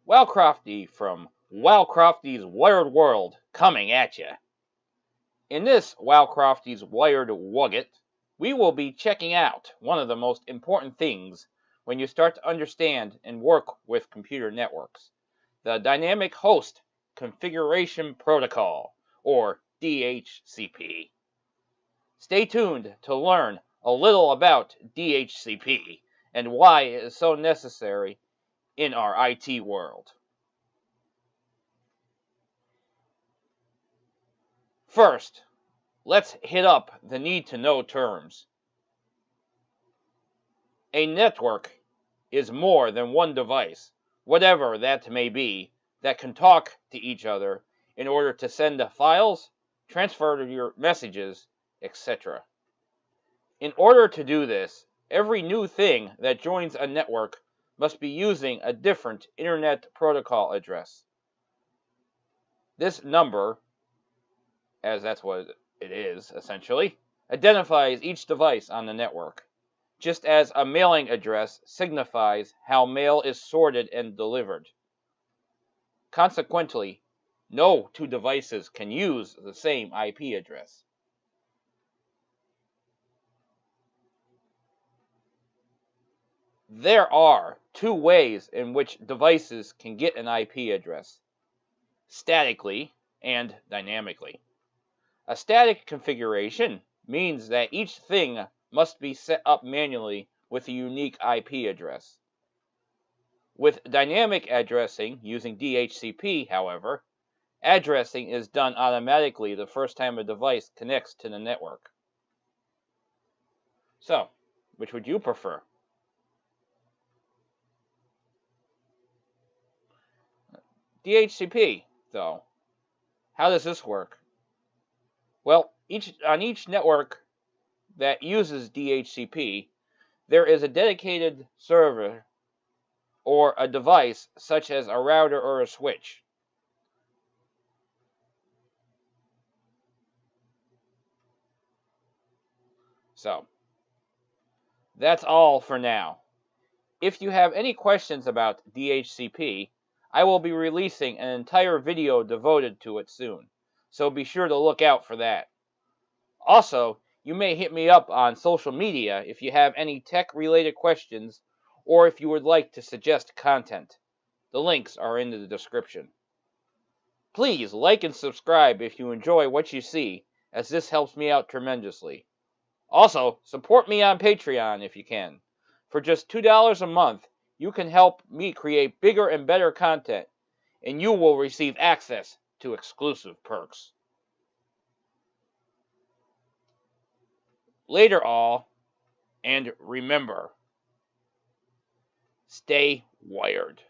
Wowcrofty from Wowcrofty's Wired World coming at you. In this Wowcrofty's Wired Wugget, we will be checking out one of the most important things when you start to understand and work with computer networks, the Dynamic Host Configuration Protocol, or DHCP. Stay tuned to learn a little about DHCP and why it is so necessary in our IT world. First, let's hit up the need-to-know terms. A network is more than one device, whatever that may be, that can talk to each other in order to send files, transfer your messages, etc. In order to do this, every new thing that joins a network must be using a different Internet Protocol address. This number, as that's what it is essentially, identifies each device on the network, just as a mailing address signifies how mail is sorted and delivered. Consequently, no two devices can use the same IP address. There are two ways in which devices can get an IP address: statically and dynamically. A static configuration means that each thing must be set up manually with a unique IP address. With dynamic addressing using DHCP, however, addressing is done automatically the first time a device connects to the network. So, which would you prefer? DHCP, though. How does this work? Well, on each network that uses DHCP, there is a dedicated server or a device such as a router or a switch. So, that's all for now. If you have any questions about DHCP, I will be releasing an entire video devoted to it soon, so be sure to look out for that. Also, you may hit me up on social media if you have any tech-related questions or if you would like to suggest content. The links are in the description. Please like and subscribe if you enjoy what you see, as this helps me out tremendously. Also, support me on Patreon if you can. For just $2 a month, you can help me create bigger and better content, and you will receive access to exclusive perks. Later all, and remember, stay wired.